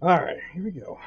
Alright, here we go.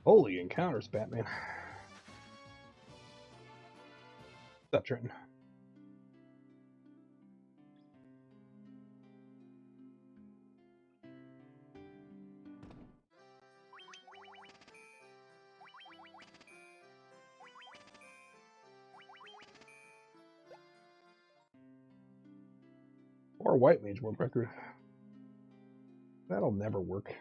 Holy encounters, Batman. What's up, Trenton? Or White Mage World Record. That'll never work.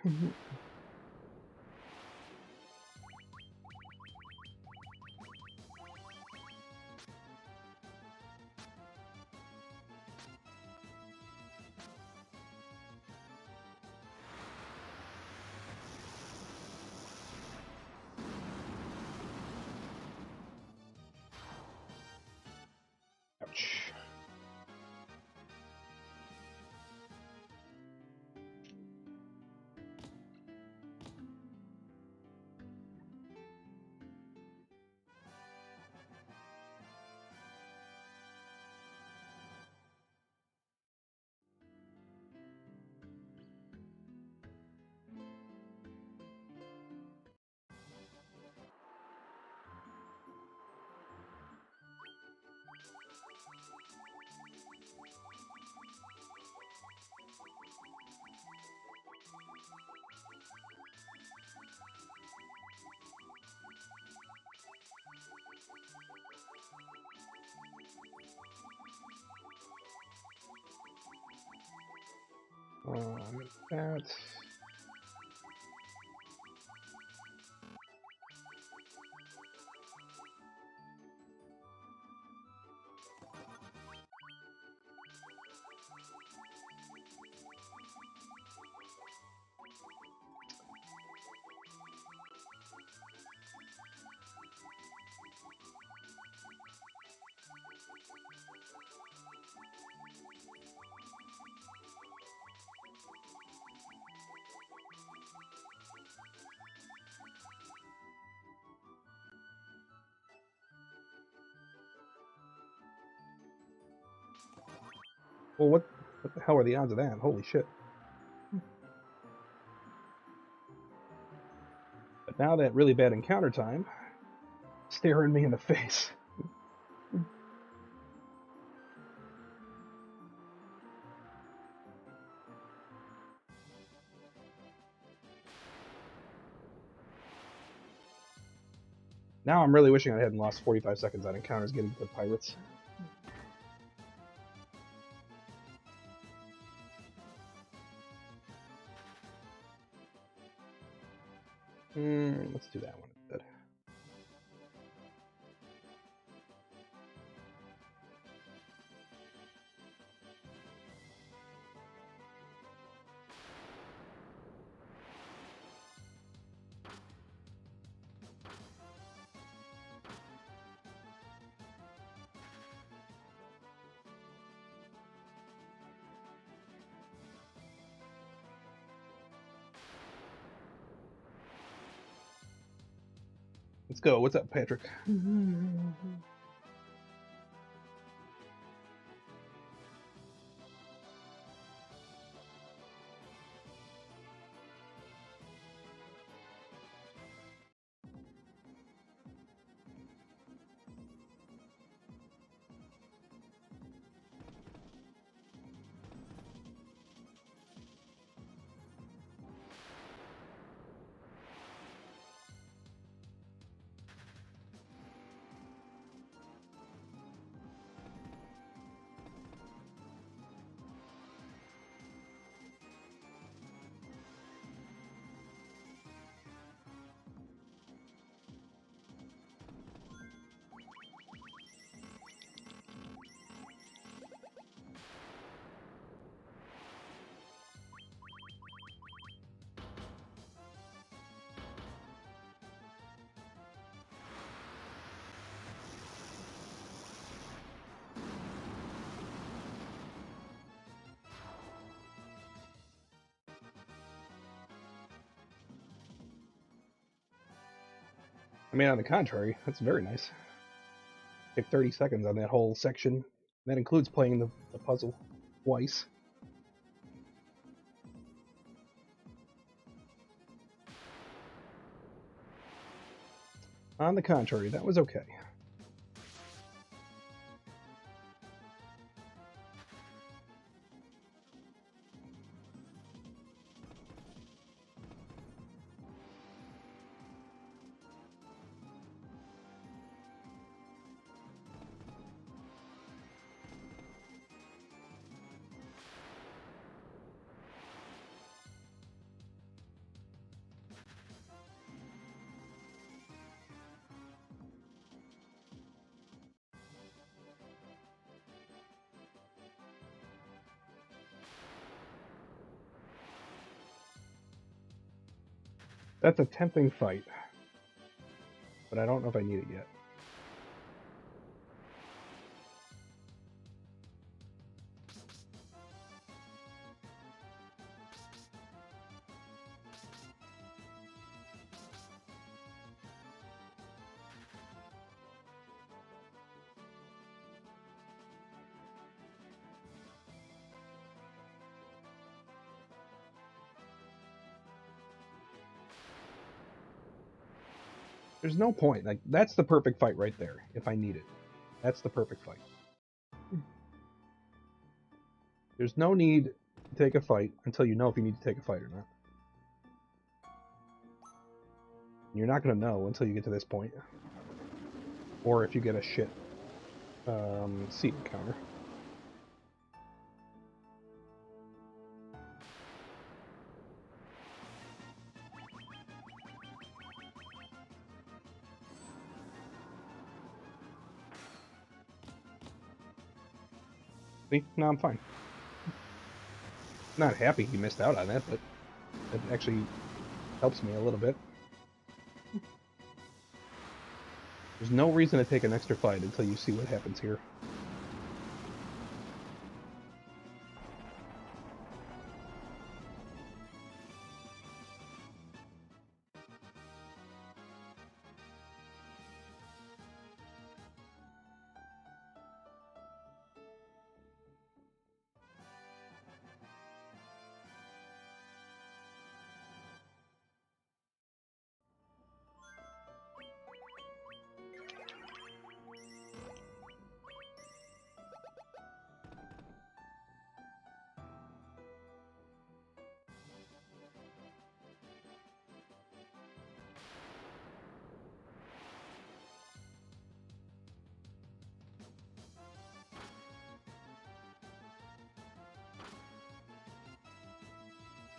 Ouch. That. Well, what the hell are the odds of that? Holy shit. But now that really bad encounter time staring me in the face. Now I'm really wishing I hadn't lost 45 seconds on encounters getting to the pirates. Let's do that one instead. Let's go. What's up, Patrick? I mean, on the contrary, that's very nice. Take 30 seconds on that whole section. That includes playing the puzzle twice. On the contrary, that was okay. That's a tempting fight, but I don't know if I need it yet. There's no point. Like, that's the perfect fight right there, if I need it. That's the perfect fight. There's no need to take a fight until you know if you need to take a fight or not. You're not going to know until you get to this point. Or if you get a shit seat encounter. See? No, I'm fine. Not happy he missed out on that, but it actually helps me a little bit. There's no reason to take an extra fight until you see what happens here.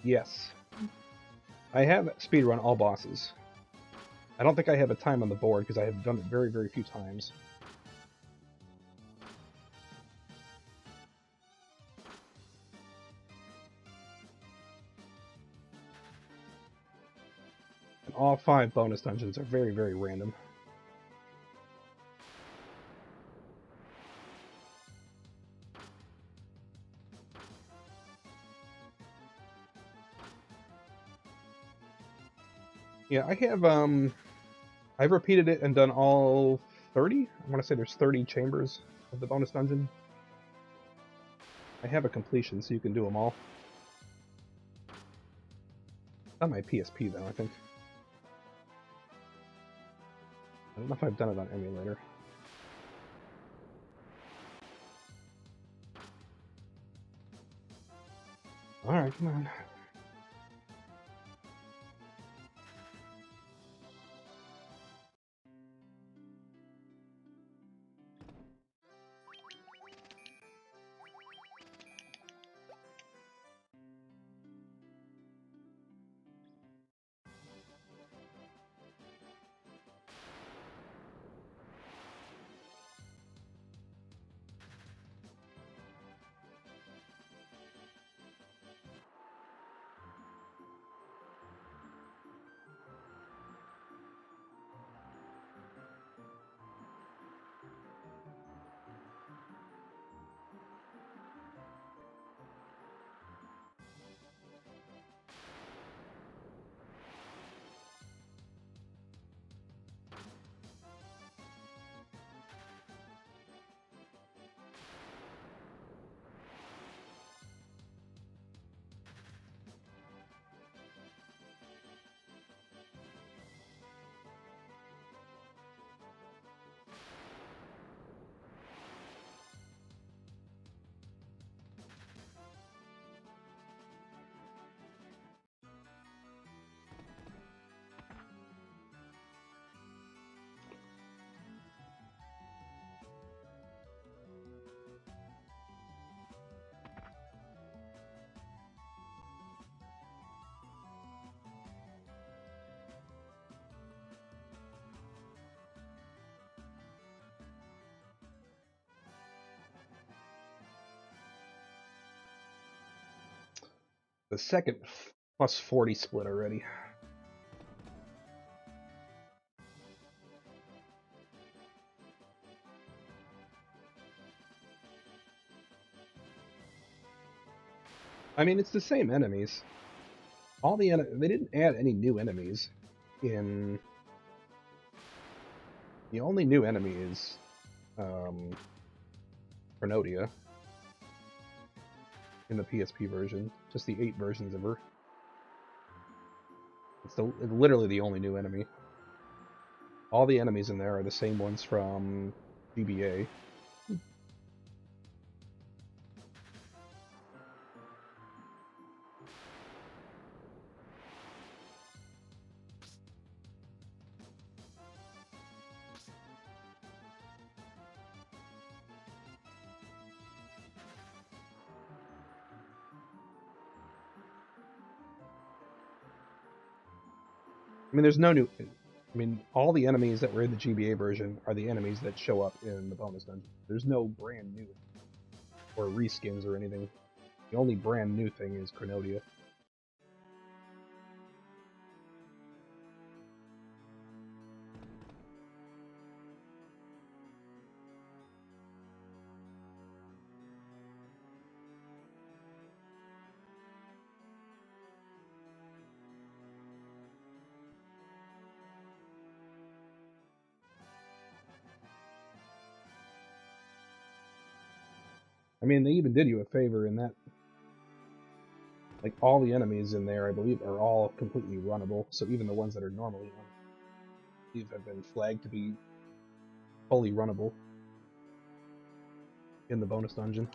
Yes. I have speedrun all bosses. I don't think I have a time on the board because I have done it very, very few times. And all 5 bonus dungeons are very, very random. Yeah, I've repeated it and done all 30? I want to say there's 30 chambers of the bonus dungeon. I have a completion, so you can do them all. On my PSP, though, I think. I don't know if I've done it on Emulator. Alright, come on. the second plus 40 split already. I mean, it's the same enemies. They didn't add any new enemies in. The only new enemy is Cronodia in the PSP version. Just the 8 versions of her. It's literally the only new enemy. All the enemies in there are the same ones from GBA. I mean, there's no new. I mean, all the enemies that were in the GBA version are the enemies that show up in the bonus dungeon. There's no brand new or reskins or anything. The only brand new thing is Cronodia. I mean, they even did you a favor in that. Like, all the enemies in there, I believe, are all completely runnable. So even the ones that are normally runnable, have been flagged to be fully runnable in the bonus dungeon.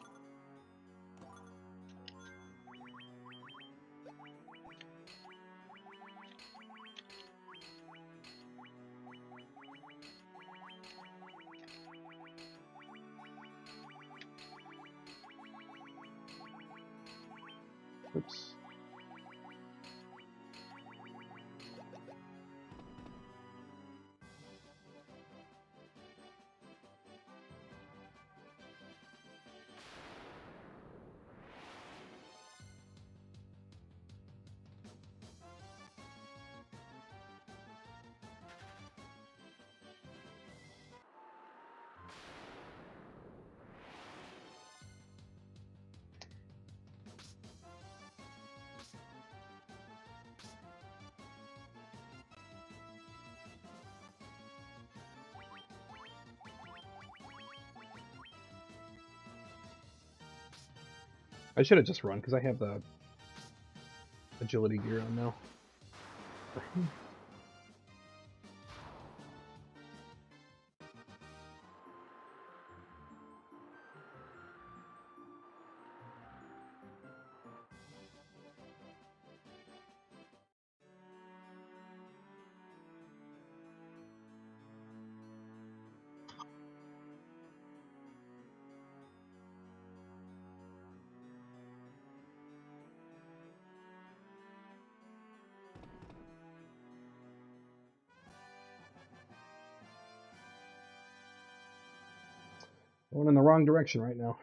Oops. I should have just run, because I have the agility gear on now. Going in the wrong direction right now.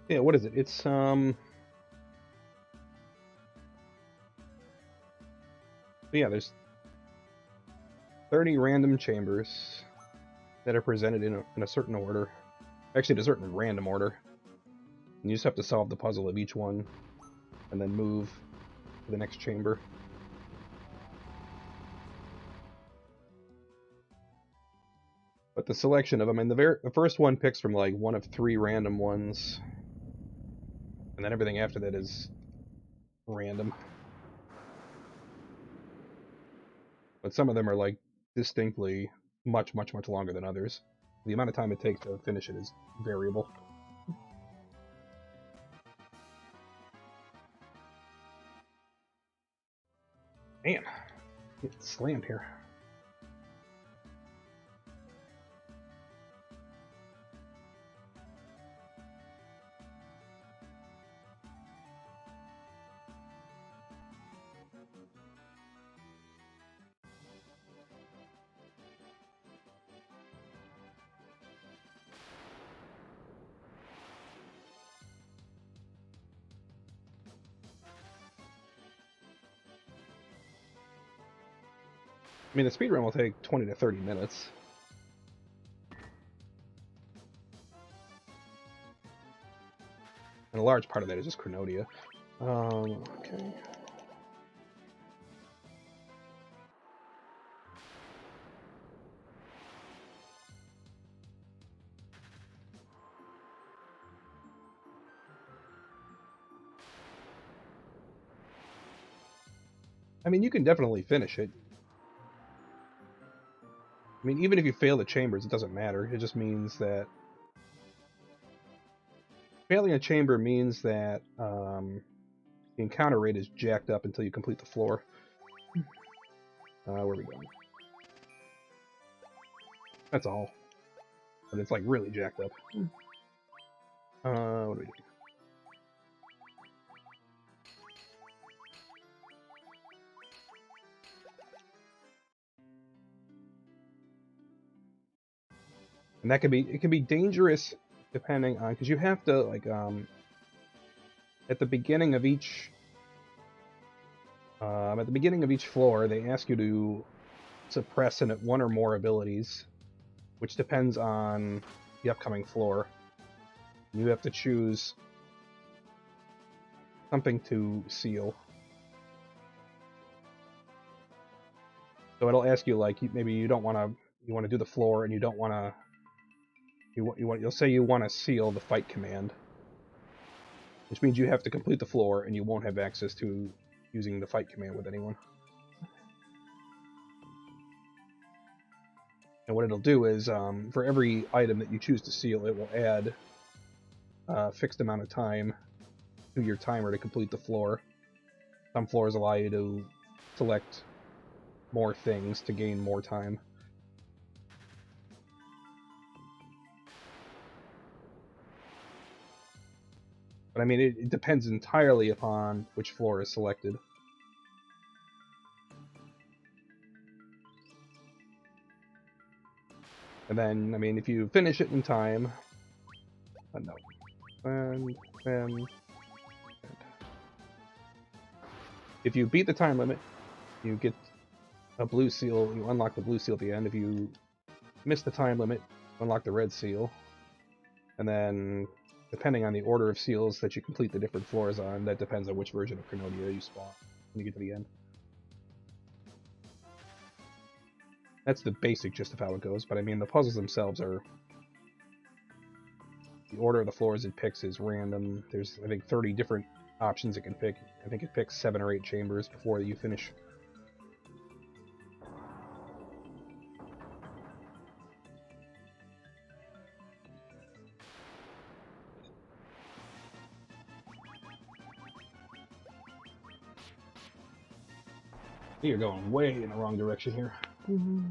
Yeah, what is it? It's But yeah, there's 30 random chambers that are presented in a certain order. Actually, in a certain random order. And you just have to solve the puzzle of each one, and then move to the next chamber. But the selection of them, and the first one picks from like one of 3 random ones, and then everything after that is random. But some of them are like distinctly much longer than others. The amount of time it takes to finish it is variable. Man, get slammed here. I mean, the speedrun will take 20 to 30 minutes. And a large part of that is just Chronodia. Okay. I mean, you can definitely finish it. I mean, even if you fail the chambers, it doesn't matter. It just means that failing a chamber means that the encounter rate is jacked up until you complete the floor. Where are we going? That's all. But it's like really jacked up. What do we do? And that can be dangerous depending on, because you have to like at the beginning of each floor, they ask you to suppress one or more abilities, which depends on the upcoming floor. You have to choose something to seal. So it'll ask you like maybe you want to do the floor and you don't want to. You'll say you want to seal the fight command, which means you have to complete the floor and you won't have access to using the fight command with anyone. And what it'll do is, for every item that you choose to seal, it will add a fixed amount of time to your timer to complete the floor. Some floors allow you to select more things to gain more time. But I mean, it depends entirely upon which floor is selected. And then, I mean, if you finish it in time... no. And if you beat the time limit, you get a blue seal. You unlock the blue seal at the end. If you miss the time limit, unlock the red seal. And then, depending on the order of seals that you complete the different floors on, that depends on which version of Chronodia you spawn when you get to the end. That's the basic gist of how it goes, but I mean, the puzzles themselves are... The order of the floors it picks is random. There's, I think, 30 different options it can pick. I think it picks 7 or 8 chambers before you finish. You're going way in the wrong direction here. Mm-hmm.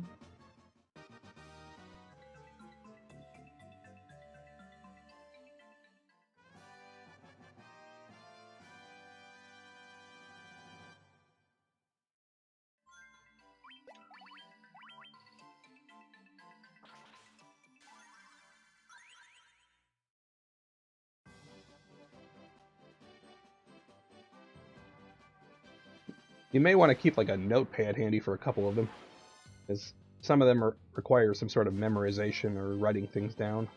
You may want to keep like a notepad handy for a couple of them, because some of them require some sort of memorization or writing things down.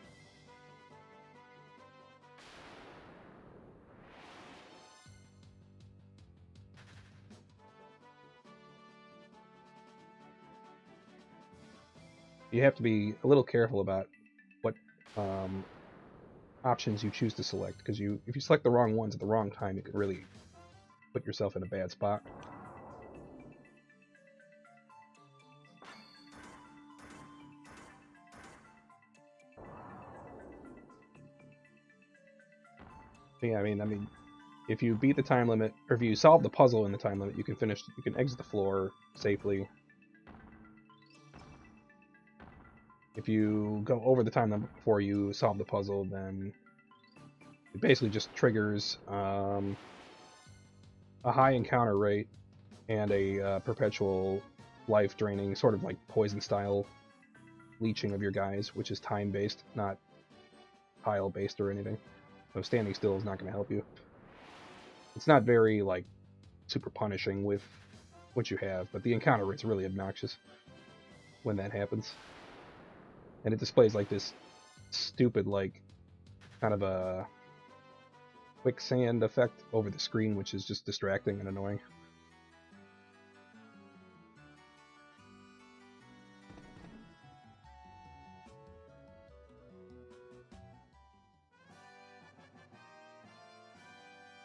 You have to be a little careful about what options you choose to select, because if you select the wrong ones at the wrong time, you can really put yourself in a bad spot. Yeah, I mean, if you beat the time limit, or if you solve the puzzle in the time limit, you can exit the floor safely. If you go over the time limit before you solve the puzzle, then it basically just triggers a high encounter rate and a perpetual life draining, sort of like poison style leeching of your guys, which is time based, not tile based or anything. So standing still is not going to help you. It's not very like super punishing with what you have, but the encounter rate's really obnoxious when that happens. And it displays like this stupid, like, kind of a quicksand effect over the screen, which is just distracting and annoying.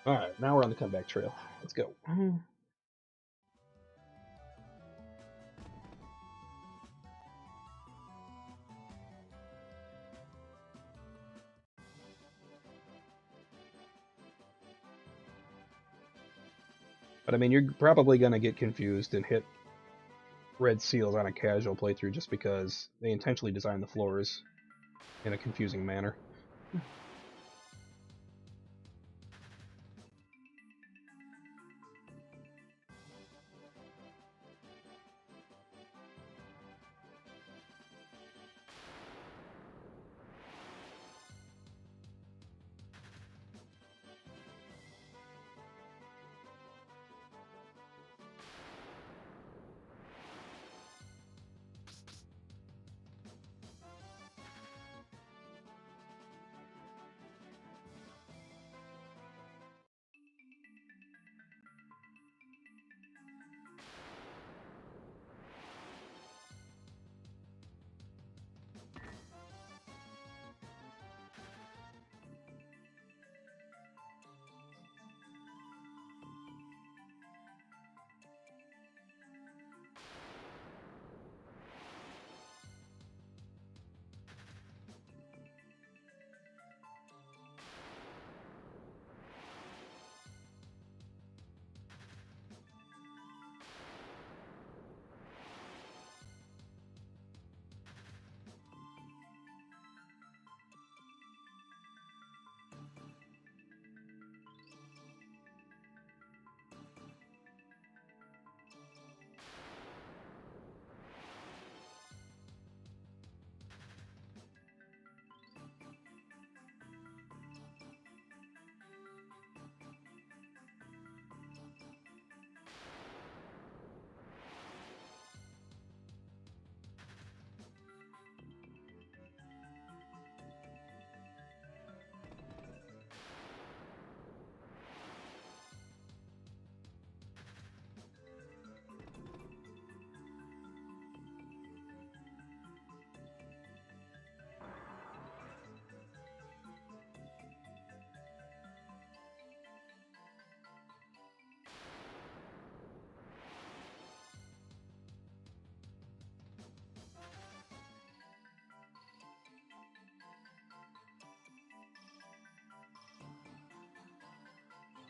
Alright, now we're on the comeback trail. Let's go. But I mean, you're probably going to get confused and hit red seals on a casual playthrough just because they intentionally designed the floors in a confusing manner.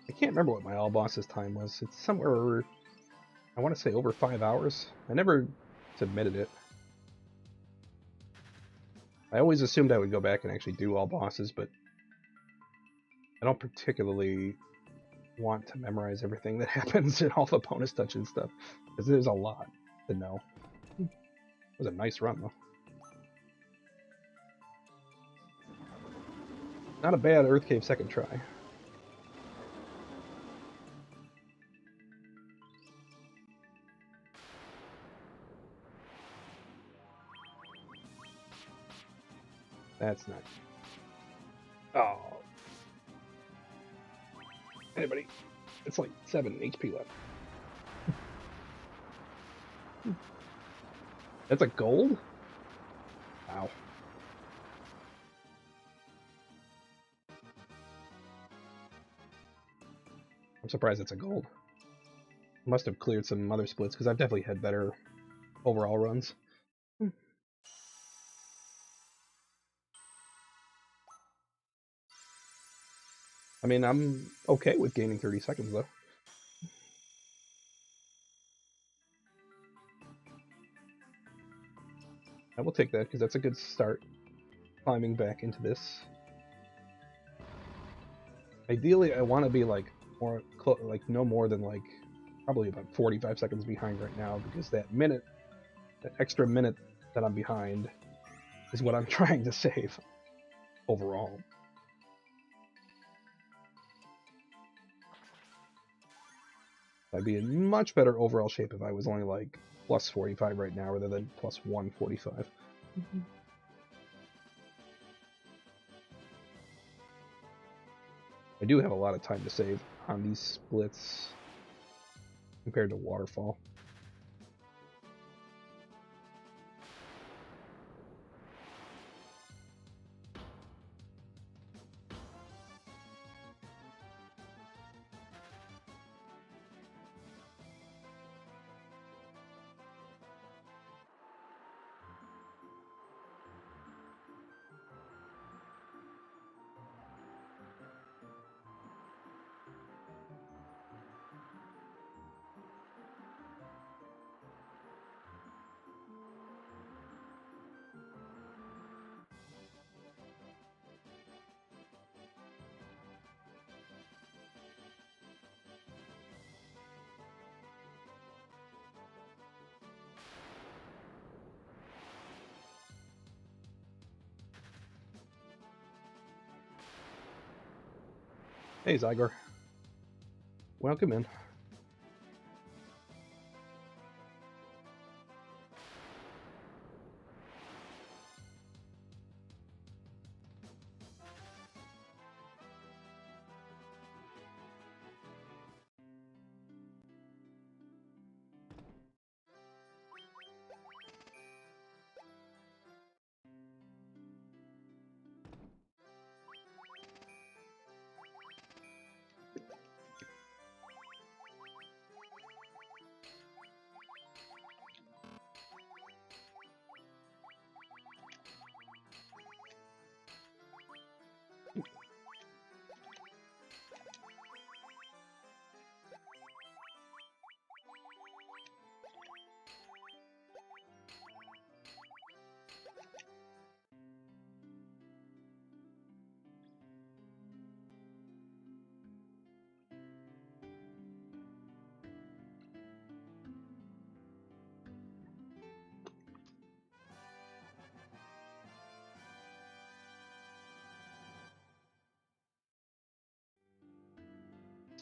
I can't remember what my all bosses time was. It's somewhere, I want to say over 5 hours. I never submitted it. I always assumed I would go back and actually do all bosses, but I don't particularly want to memorize everything that happens in all the bonus dungeon stuff, because there's a lot to know. It was a nice run, though. Not a bad Earth Cave second try. That's not... Oh. Anybody? It's like 7 HP left. That's a gold? Wow. I'm surprised it's a gold. Must have cleared some other splits, because I've definitely had better overall runs. I mean, I'm okay with gaining 30 seconds, though. I will take that, because that's a good start. Climbing back into this. Ideally, I want to be, like, no more than, like, probably about 45 seconds behind right now, because that extra minute that I'm behind is what I'm trying to save overall. I'd be in much better overall shape if I was only like plus 45 right now rather than plus 145. I do have a lot of time to save on these splits compared to Waterfall. Hey Zygor, welcome in.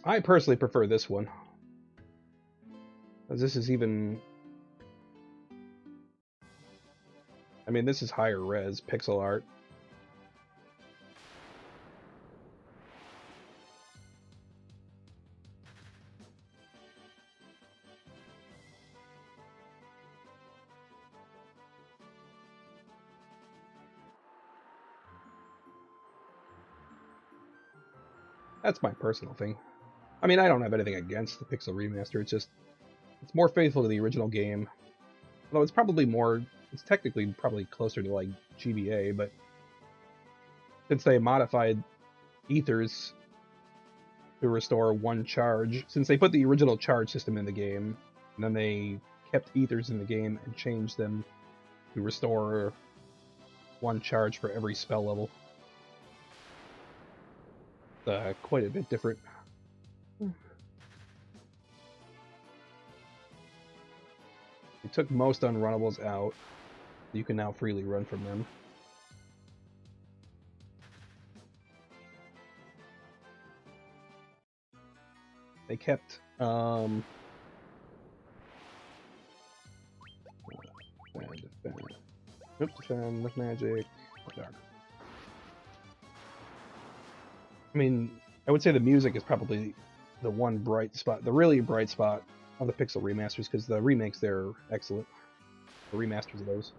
I personally prefer this one, as this is even... I mean, this is higher res, pixel art. That's my personal thing. I mean, I don't have anything against the Pixel Remaster, it's just, it's more faithful to the original game. Although it's probably more, it's technically probably closer to like GBA, but since they modified ethers to restore one charge, since they put the original charge system in the game, and then they kept ethers in the game and changed them to restore one charge for every spell level. Quite a bit different. They took most unrunnables out. You can now freely run from them. They kept defend with magic, dark. I mean, I would say the music is probably the one bright spot, the really bright spot of the Pixel remasters, because the remakes, they're excellent. The remasters of those.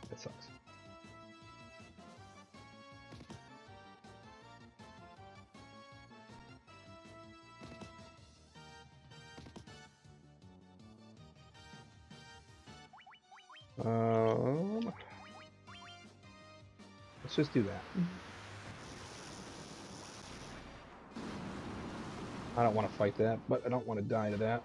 That sucks. Let's just do that. I don't want to fight that, but I don't want to die to that.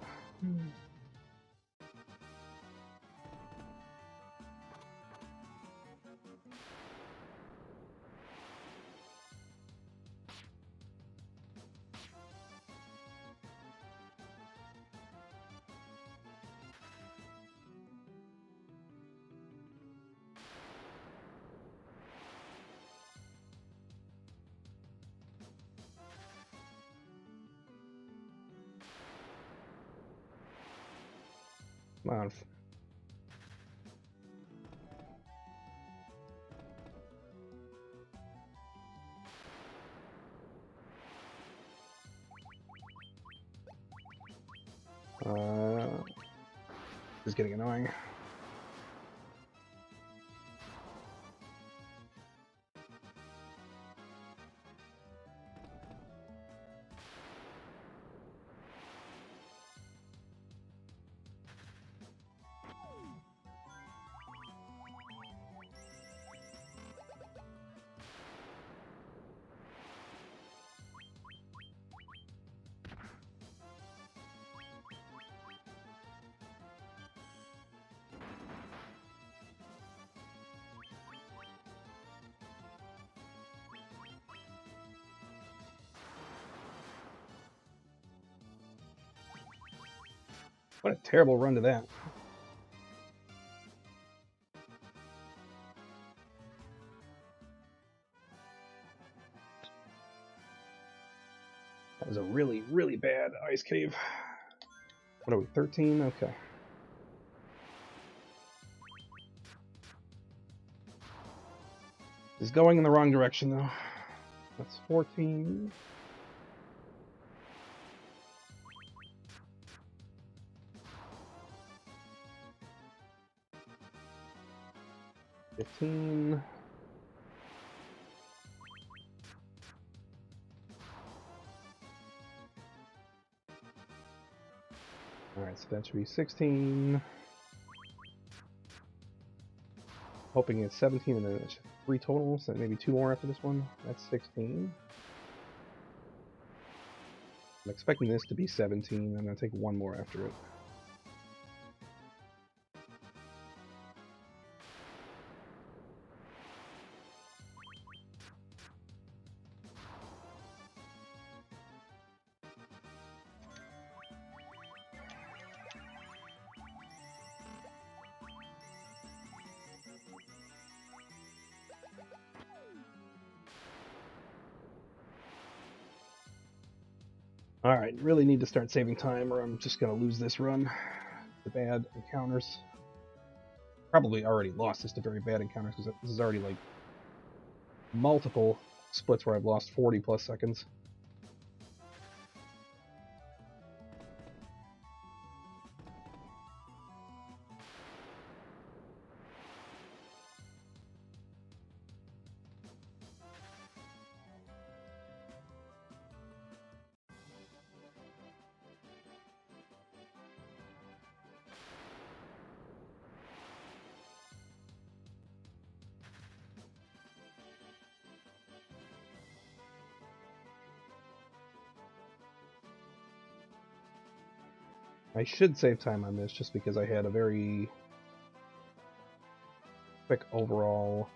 Come on. This is getting annoying. What a terrible run to that. That was a really, really bad ice cave. What are we, 13? Okay. It's going in the wrong direction, though. That's 14. $15. Alright, so that should be 16. Hoping it's 17 and then it's 3 total, so maybe 2 more after this one. That's 16. I'm expecting this to be 17. I'm going to take 1 more after it. Alright, really need to start saving time or I'm just going to lose this run. The bad encounters. Probably already lost this to very bad encounters because this is already like multiple splits where I've lost 40 plus seconds. I should save time on this just because I had a very quick overall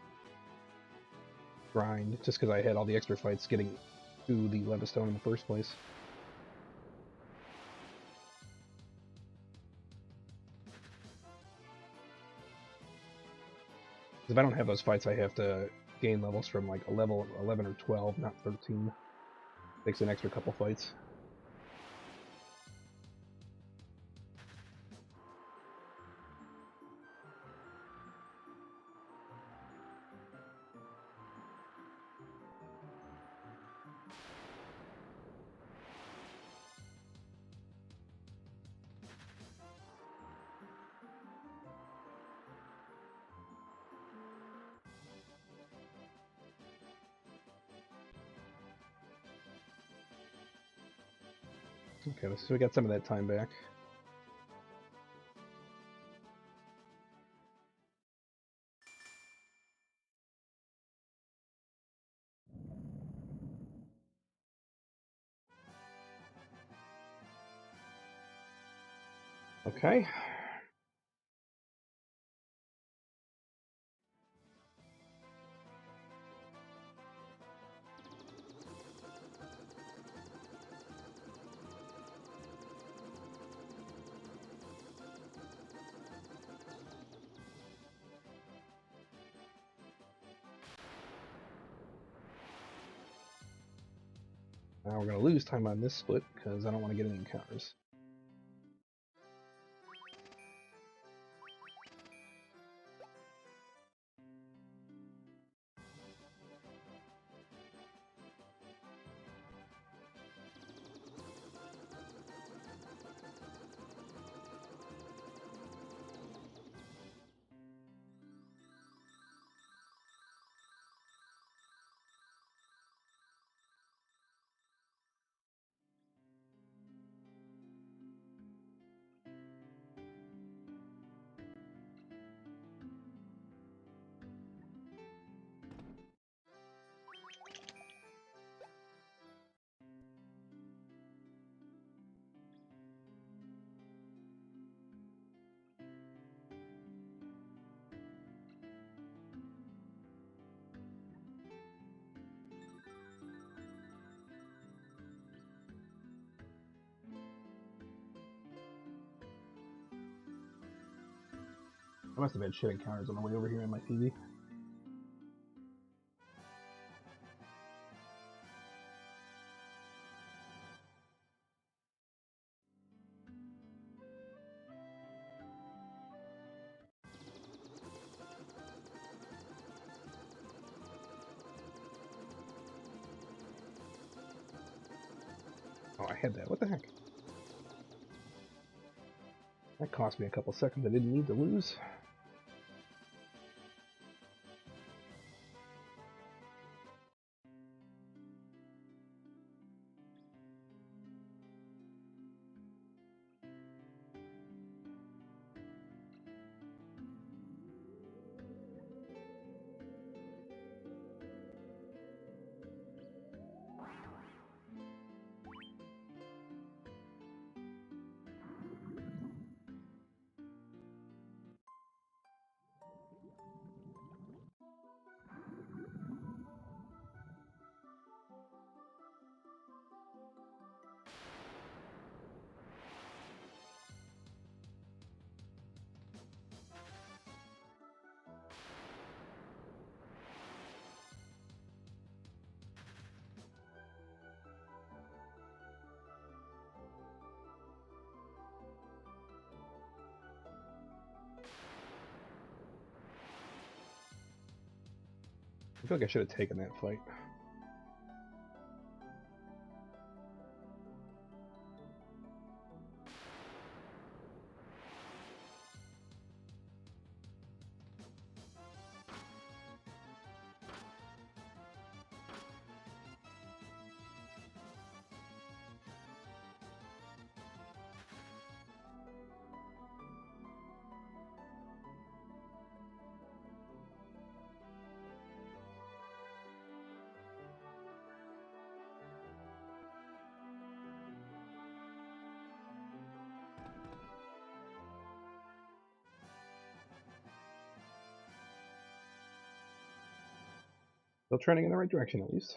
grind, just because I had all the extra fights getting to the Levistone in the first place. If I don't have those fights, I have to gain levels from like a level 11 or 12, not 13. Takes an extra couple fights. Okay, so we got some of that time back. Okay. Now we're going to lose time on this split because I don't want to get any encounters. I must have had shit encounters on the way over here on my TV. Oh, I had that. What the heck? That cost me a couple seconds I didn't need to lose. I feel like I should have taken that fight. Still trending in the right direction, at least.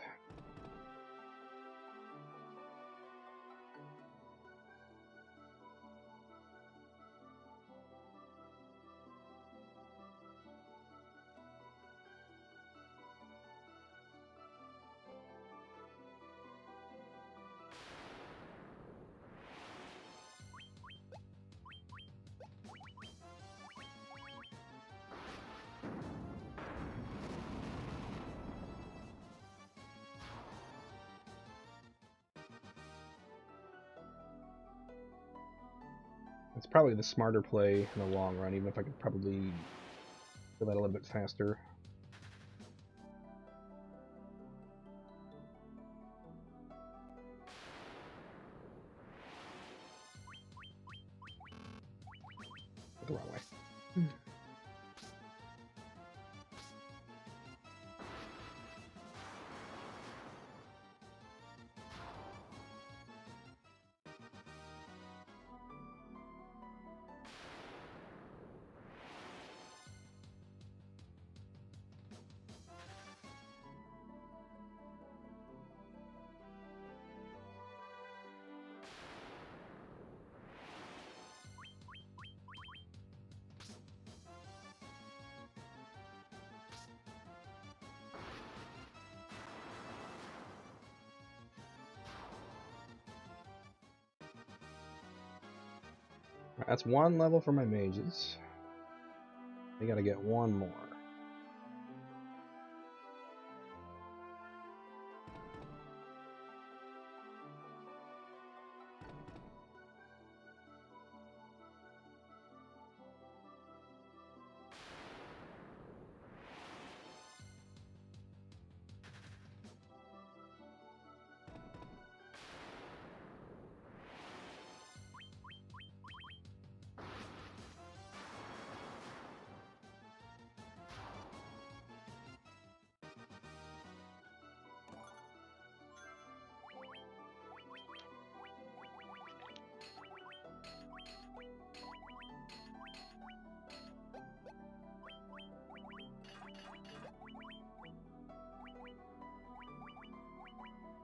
It's probably the smarter play in the long run, even if I could probably do that a little bit faster. The wrong way. That's one level for my mages. They gotta get one more.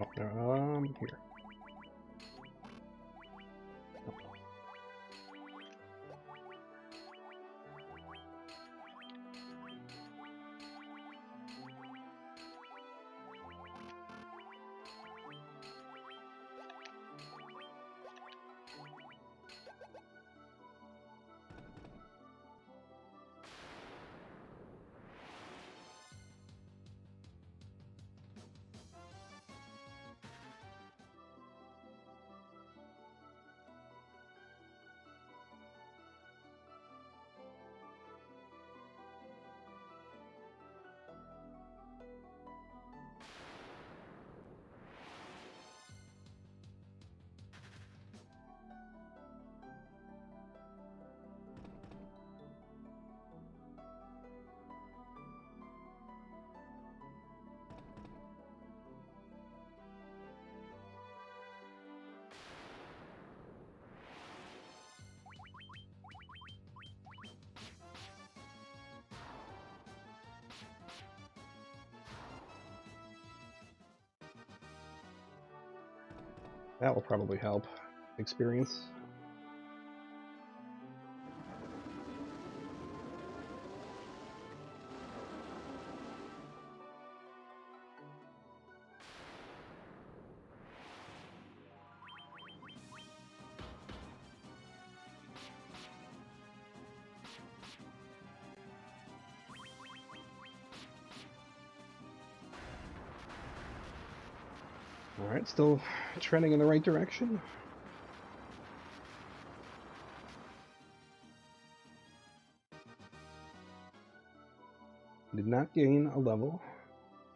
Oh, here. That will probably help. Experience. Alright, still trending in the right direction. Did not gain a level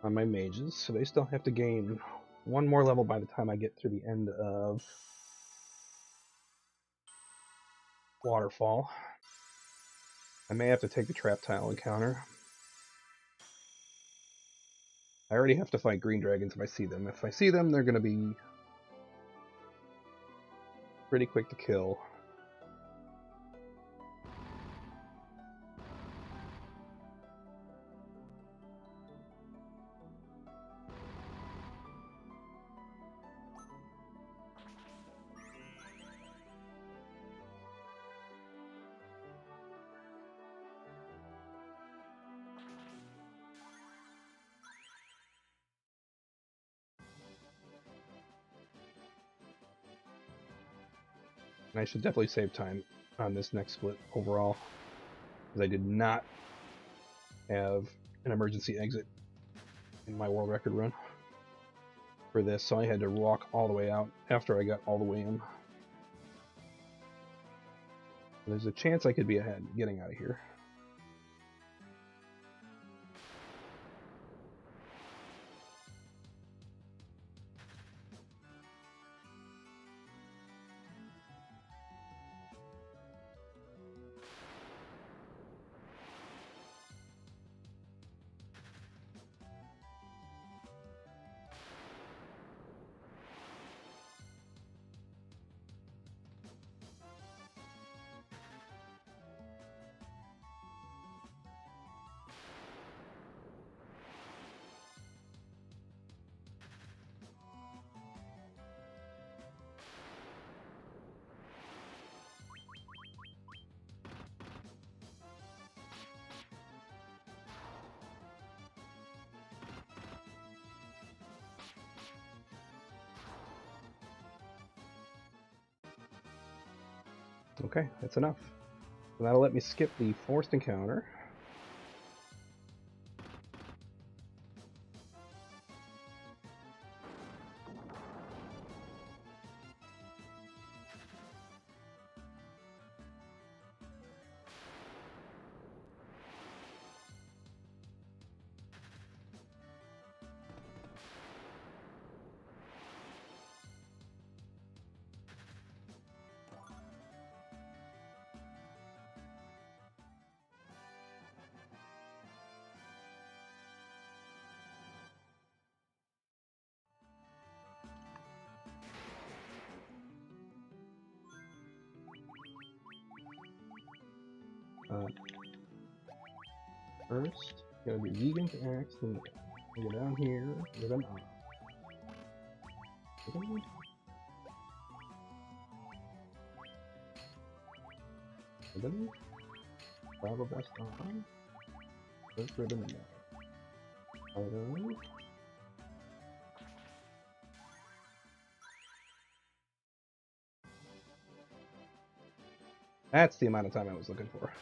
on my mages, so they still have to gain one more level by the time I get through the end of Waterfall. I may have to take the trap tile encounter. I already have to fight green dragons if I see them. If I see them, they're going to be pretty quick to kill. And I should definitely save time on this next split overall, because I did not have an emergency exit in my world record run for this, so I had to walk all the way out after I got all the way in. There's a chance I could be ahead getting out of here. Okay, that's enough. So that'll let me skip the forced encounter. First, gotta be vegan to axe, then go down here with an eye. Travel vest on. First ribbon in there. Photo. That's the amount of time I was looking for.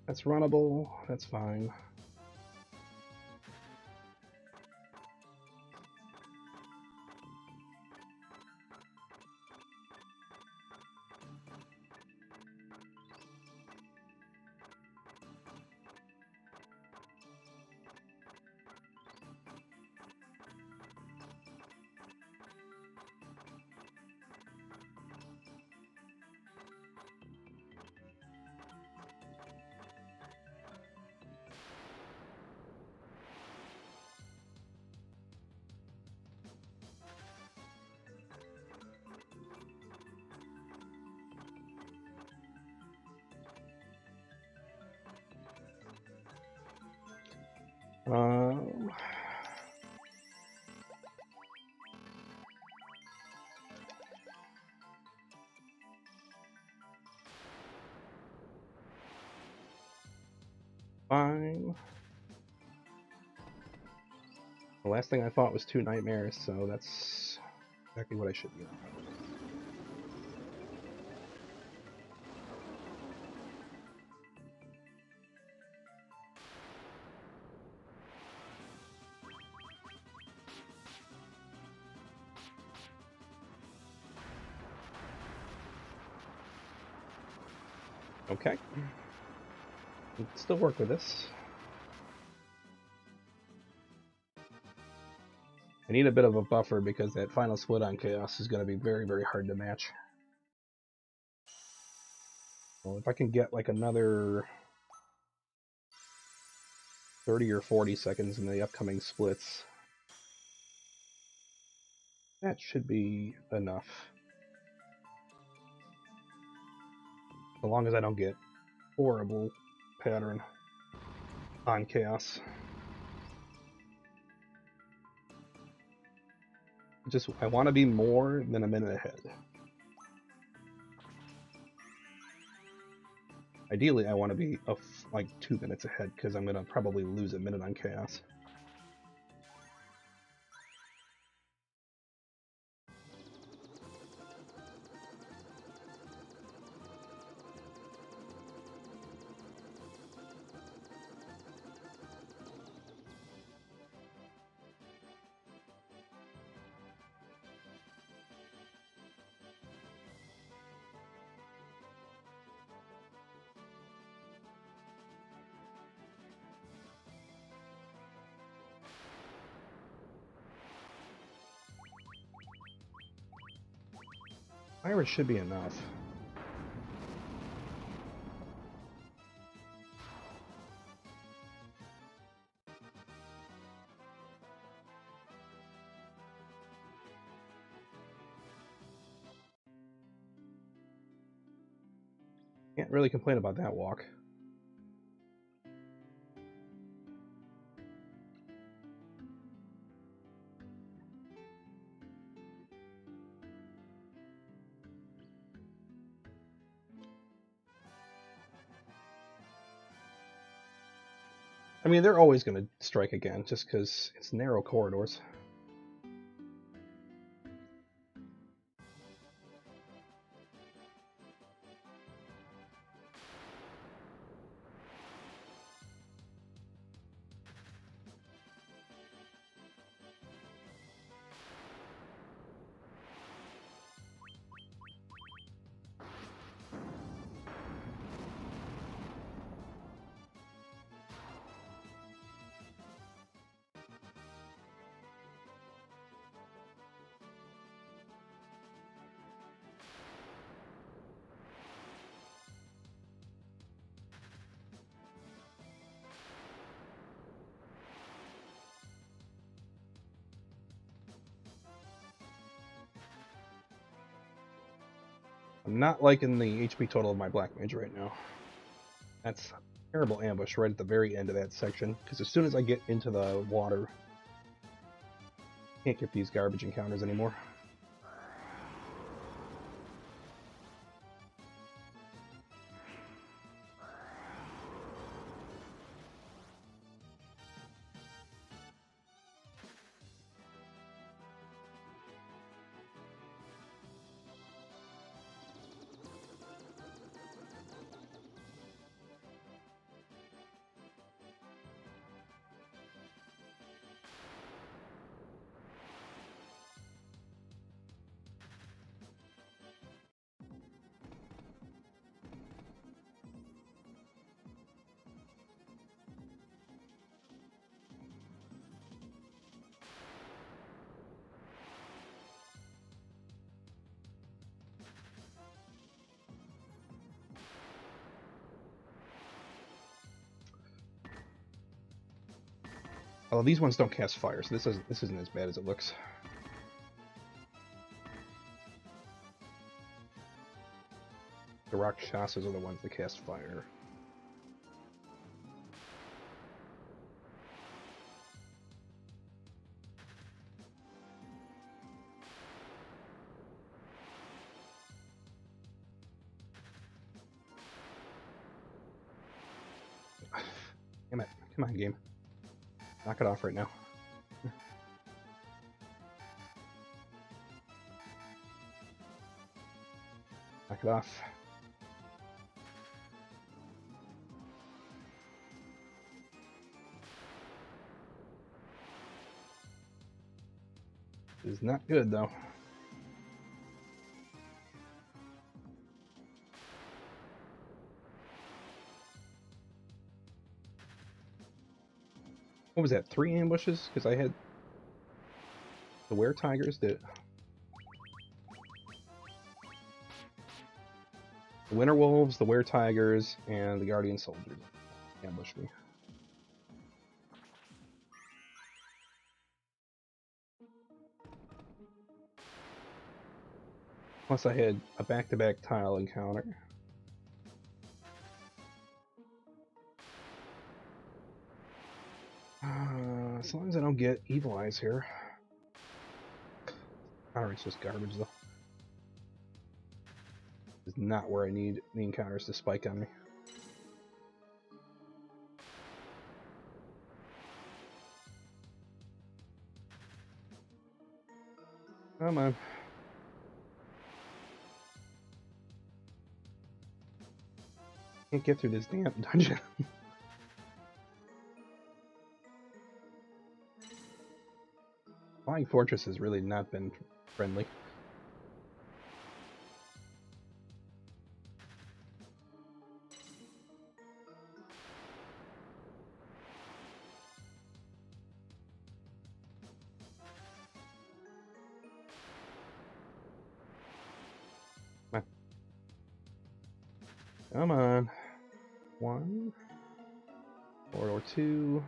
That's runnable. That's fine. Um, Fine. The last thing I thought was 2 nightmares, so that's exactly what I should do. Okay. We can still work with this. I need a bit of a buffer because that final split on Chaos is going to be very, very hard to match. Well, if I can get like another 30 or 40 seconds in the upcoming splits, that should be enough. So long as I don't get horrible pattern on Chaos. I want to be more than a minute ahead. Ideally, I want to be like 2 minutes ahead because I'm going to probably lose a minute on Chaos. Fire should be enough. Can't really complain about that walk. I mean, they're always going to strike again just because it's narrow corridors. I'm not liking the HP total of my Black Mage right now. That's a terrible ambush right at the very end of that section, because as soon as I get into the water, I can't get these garbage encounters anymore. Although these ones don't cast fire, so this isn't as bad as it looks. The Rakshasas are the ones that cast fire. Damn it. Come on, game. Knock it off right now. Knock it off. This is not good, though. What was that, 3 ambushes? Because I had the were-tigers that... The winter wolves, the were-tigers, and the guardian soldiers ambushed me. Plus I had a back-to-back tile encounter. As long as I don't get evil eyes here. It's just garbage, though. This is not where I need the encounters to spike on me. Come on. Can't get through this damn dungeon. Flying Fortress has really not been friendly. Come on. Come on. 1. Corridor 2.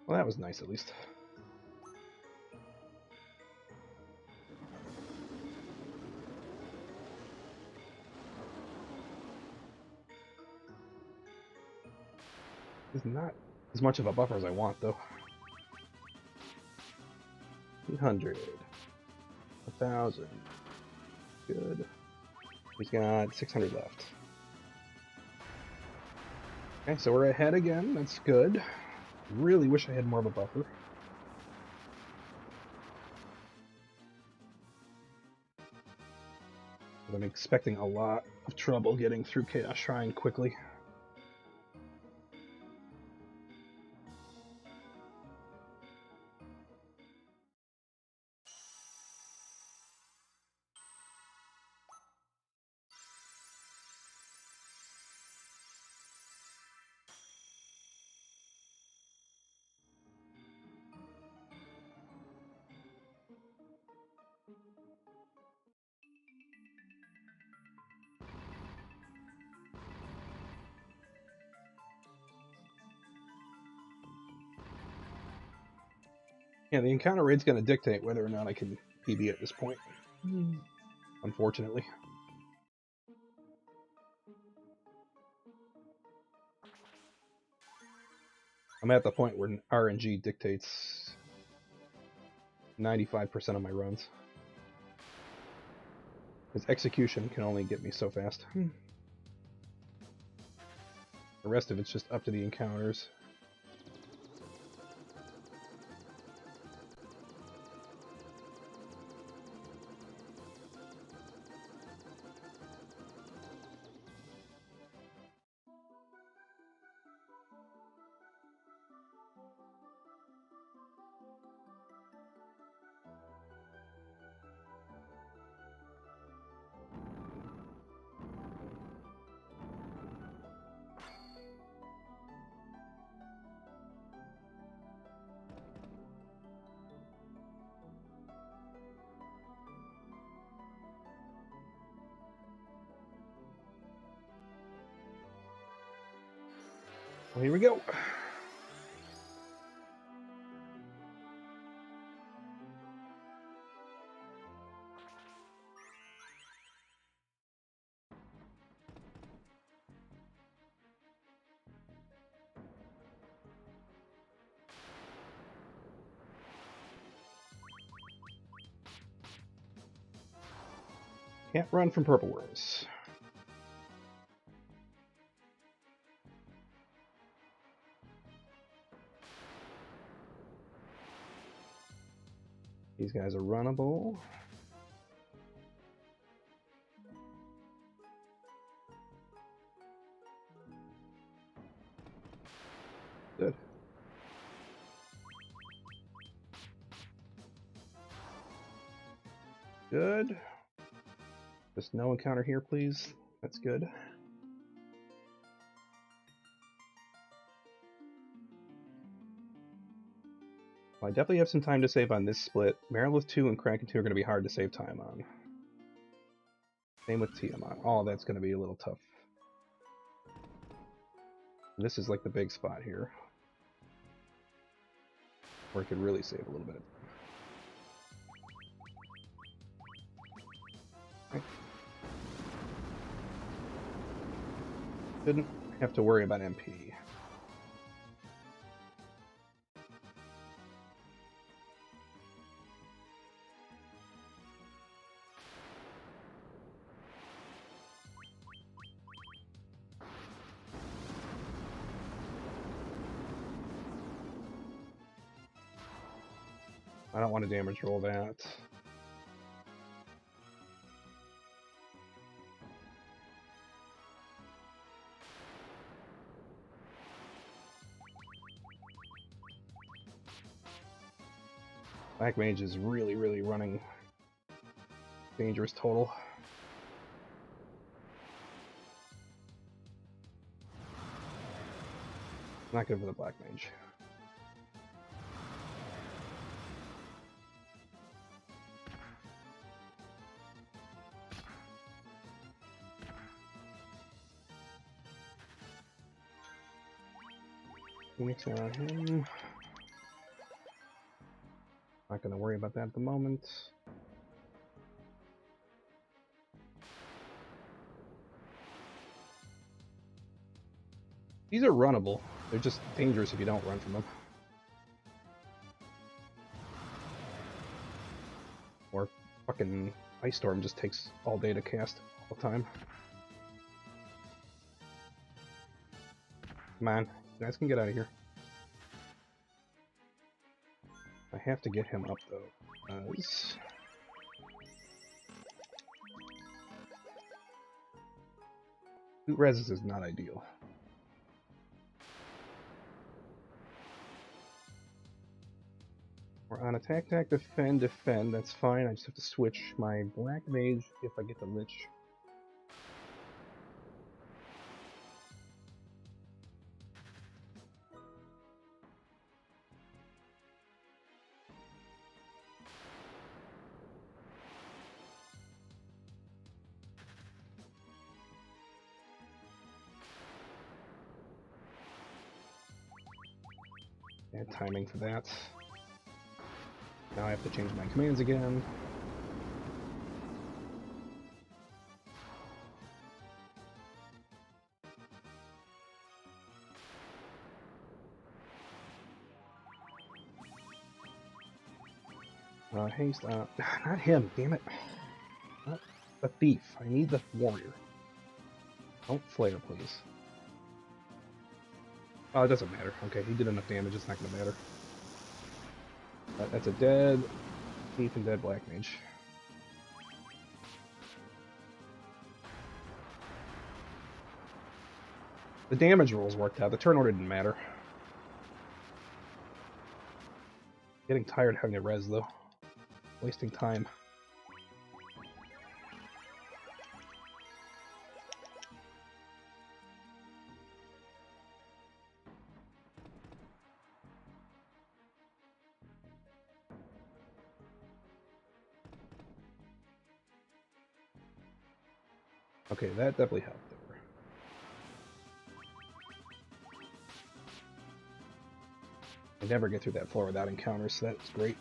Well, that was nice, at least. It's not as much of a buffer as I want, though. 800. 1,000. Good. He's got 600 left. Okay, so we're ahead again. That's good. Really wish I had more of a buffer. But I'm expecting a lot of trouble getting through Chaos Shrine quickly. Yeah, the encounter rate's going to dictate whether or not I can PB at this point. Unfortunately. I'm at the point where RNG dictates 95% of my runs. Because execution can only get me so fast. The rest of it's just up to the encounters. Well, here we go. Can't run from purple worms. These guys are runnable. Good. Good. Just no encounter here, please. That's good. Well, I definitely have some time to save on this split. Marilith 2 and Kraken 2 are going to be hard to save time on. Same with Tiamat. Oh, that's going to be a little tough. This is like the big spot here, where it could really save a little bit. Okay. Didn't have to worry about MP. I don't want to damage roll that. Black Mage is really, really running dangerous total. Not good for the Black Mage. Phoenix around him. Not going to worry about that at the moment. These are runnable. They're just dangerous if you don't run from them. Or fucking Ice Storm just takes all day to cast all the time. Come on, you guys can get out of here. I have to get him up though, because Boot Res is not ideal. We're on attack, defend, that's fine. I just have to switch my Black Mage if I get the Lich. Bad timing for that. Now I have to change my commands again. Haste, not him, damn it. Not the thief. I need the warrior. Don't flare, please. Oh, it doesn't matter. Okay, he did enough damage, it's not gonna matter. That's a dead thief and dead Black Mage. The damage rolls worked out. The turn order didn't matter. Getting tired having to res though. Wasting time. Okay, that definitely helped there. I never get through that floor without encounters, so that's great.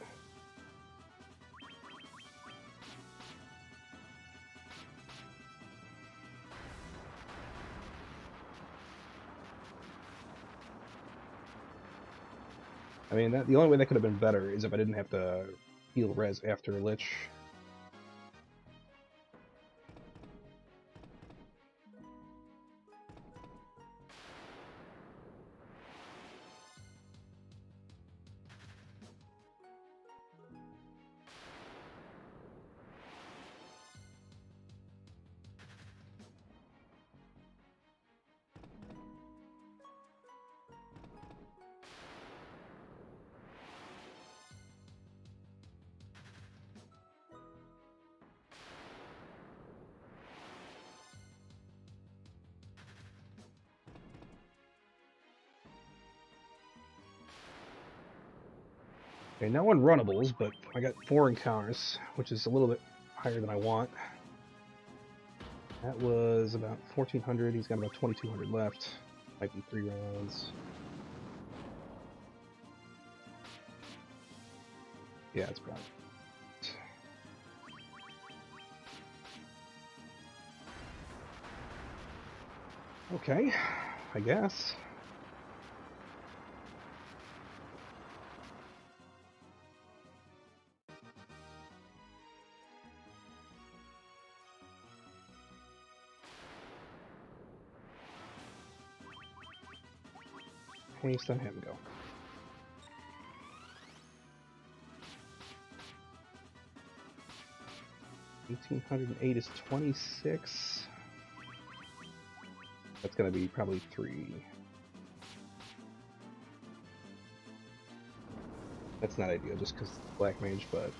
I mean, the only way that could have been better is if I didn't have to heal res after Lich. Okay, no unrunnables, but I got 4 encounters, which is a little bit higher than I want. That was about 1,400. He's got about 2,200 left. Might be 3 rounds. Yeah, it's probably. Okay, I guess. Haste on him, go. $1,808 is 26. That's gonna be probably 3. That's not ideal just because Black Mage, but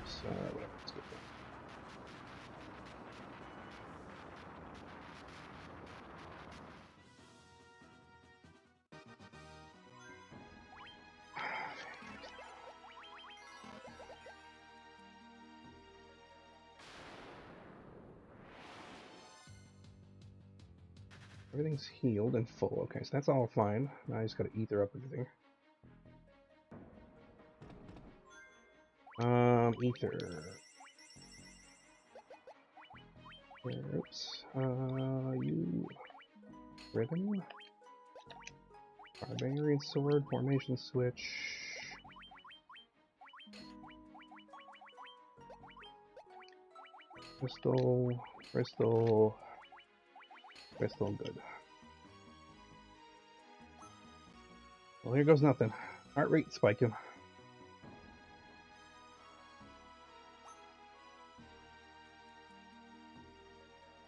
so whatever, let's go for it. Everything's healed and full. Okay, so that's all fine. Now I just gotta ether up everything. Ether. Oops. You. Rhythm. Barbarian Sword, Formation Switch. Crystal. Crystal. Crystal, good. Well, here goes nothing. Heart rate spiking.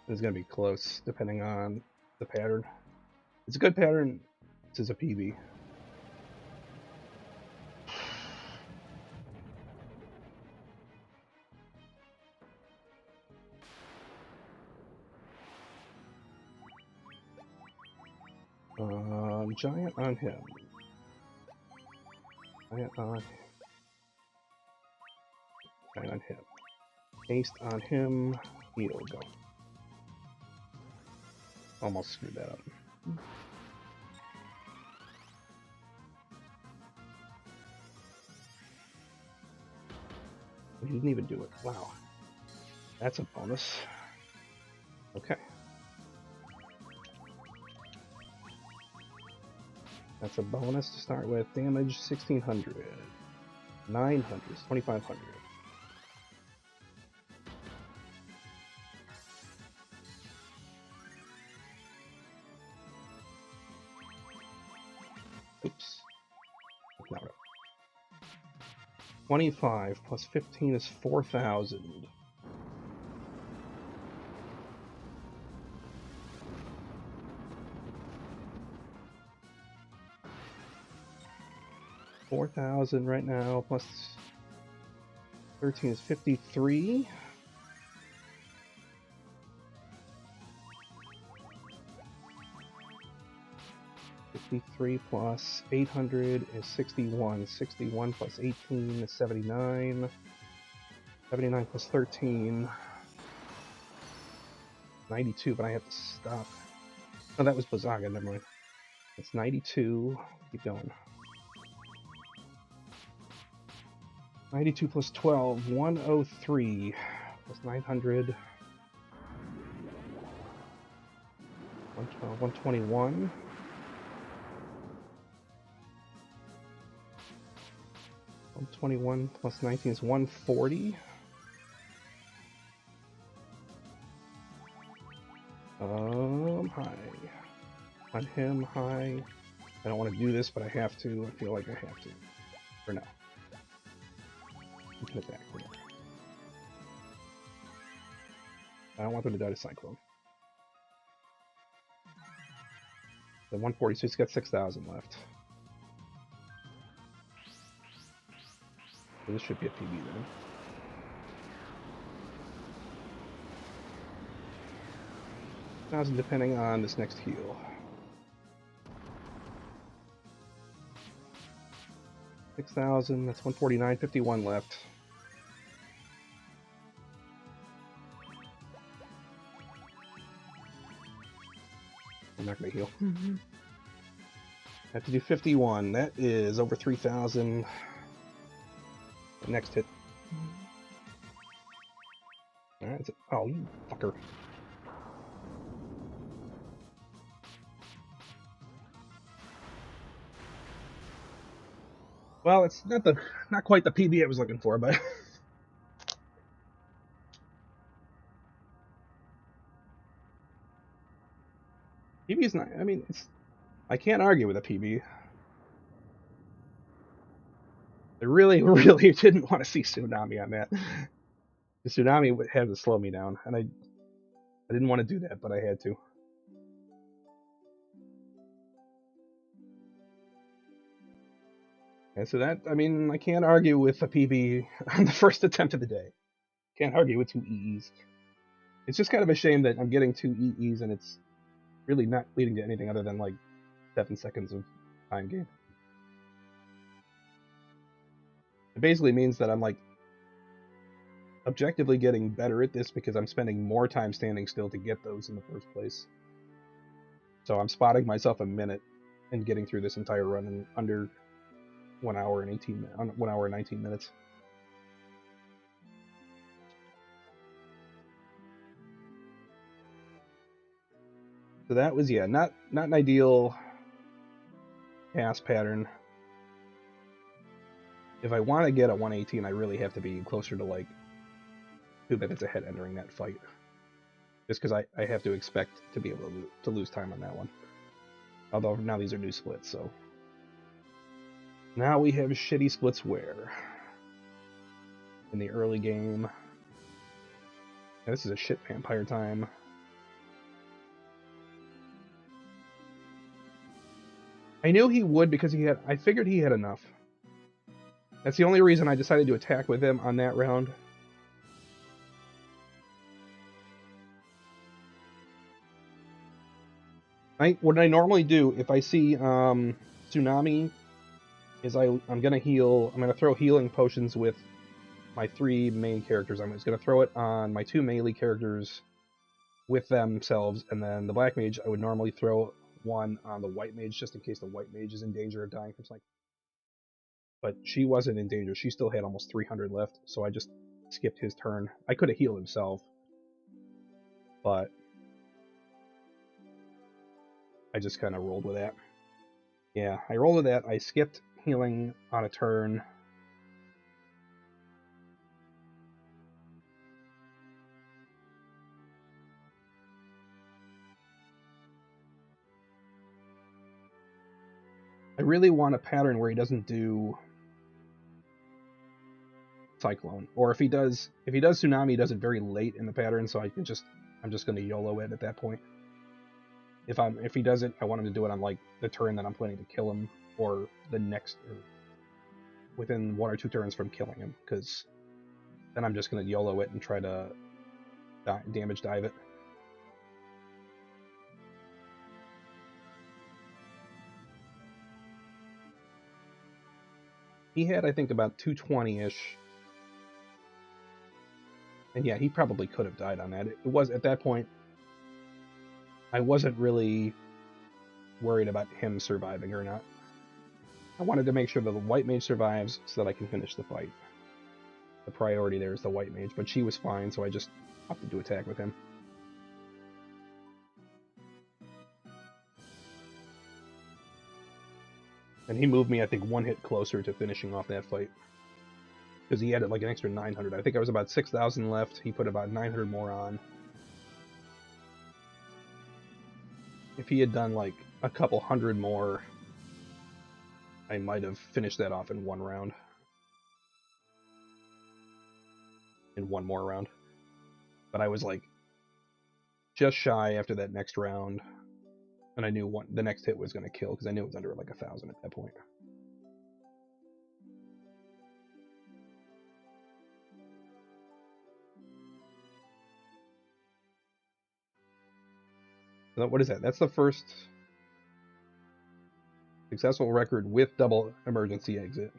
This is going to be close, depending on the pattern. It's a good pattern. This is a PB. Giant on him. Giant on him. Giant on him. Haste on him. Heal, go. Almost screwed that up. He didn't even do it. Wow. That's a bonus. Okay. That's a bonus to start with. Damage 1,600. 900. 2,500. Oops. Not right. 25 plus 15 is 4,000. $4,000 right now, plus 13 is 53. Plus 800 is 61. 61 plus 18 is 79. 79 plus 13. 92, but I have to stop. Oh, that was Blizzaga, never mind. It's 92. Keep going. 92 plus 12, 103 plus 900. 112, 121. 121 plus 19 is 140. High. On him, high. I don't want to do this, but I have to. I feel like I have to. For now. You can attack for now. I don't want them to die to Cyclone. The 140, so he's got 6,000 left. So this should be a PB then. Depending on this next heal. 6,000, that's 149, 51 left. I'm not gonna heal. I have to do 51, that is over 3,000. Next hit. Alright, oh, you fucker. Well, it's not quite the PB I was looking for, but PB is not. I mean, I can't argue with a PB. I really, really didn't want to see Tsunami on that. The Tsunami had to slow me down, and I didn't want to do that, but I had to. And so that, I mean, I can't argue with a PB on the first attempt of the day. Can't argue with 2 EEs. It's just kind of a shame that I'm getting 2 EEs and it's really not leading to anything other than like 7 seconds of time gain. It basically means that I'm like objectively getting better at this because I'm spending more time standing still to get those in the first place. So I'm spotting myself a minute and getting through this entire run in under 1 hour and 19 minutes. So that was, yeah, not an ideal pass pattern. If I want to get a 118, I really have to be closer to like 2 minutes ahead entering that fight. Just because I have to expect to be able to lose time on that one. Although now these are new splits, so. Now we have shitty splits where? In the early game. Now this is a shit vampire time. I knew he would because I figured he had enough. That's the only reason I decided to attack with him on that round. What I normally do if I see Tsunami is I'm gonna heal. I'm gonna throw healing potions with my 3 main characters. I'm just gonna throw it on my 2 melee characters with themselves, and then the black mage I would normally throw one on the white mage just in case the white mage is in danger of dying from something. But she wasn't in danger. She still had almost 300 left, so I just skipped his turn. I could have healed himself, but I just kind of rolled with that. Yeah, I rolled with that. I skipped healing on a turn. I really want a pattern where he doesn't do Cyclone, or if he does Tsunami, he does it very late in the pattern, so I'm just going to YOLO it at that point. If he does it, I want him to do it on like the turn that I'm planning to kill him, or the next, or within 1 or 2 turns from killing him, because then I'm just going to YOLO it and try to damage dive it. He had, I think, about 220-ish. And yeah, he probably could have died on that. It was, at that point, I wasn't really worried about him surviving or not. I wanted to make sure that the white mage survives so that I can finish the fight. The priority there is the white mage, but she was fine, so I just opted to attack with him. And he moved me, I think, one hit closer to finishing off that fight. Because he added like an extra 900. I think I was about 6,000 left. He put about 900 more on. If he had done like a couple hundred more, I might have finished that off in one round. In one more round. But I was like just shy after that next round. And I knew the next hit was going to kill because I knew it was under like 1,000 at that point. So what is that? That's the first successful record with double emergency exit.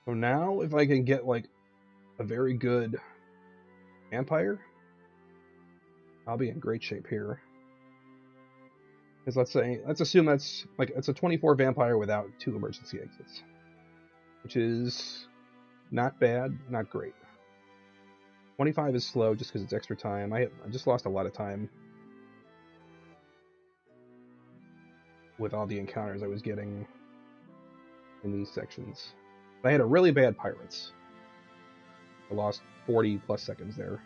So now if I can get like a very good vampire, I'll be in great shape here. Because let's assume that's like it's a 24 vampire without 2 emergency exits, which is not bad, not great. 25 is slow just because it's extra time. I just lost a lot of time with all the encounters I was getting in these sections. I had a really bad pirates. I lost 40 plus seconds there.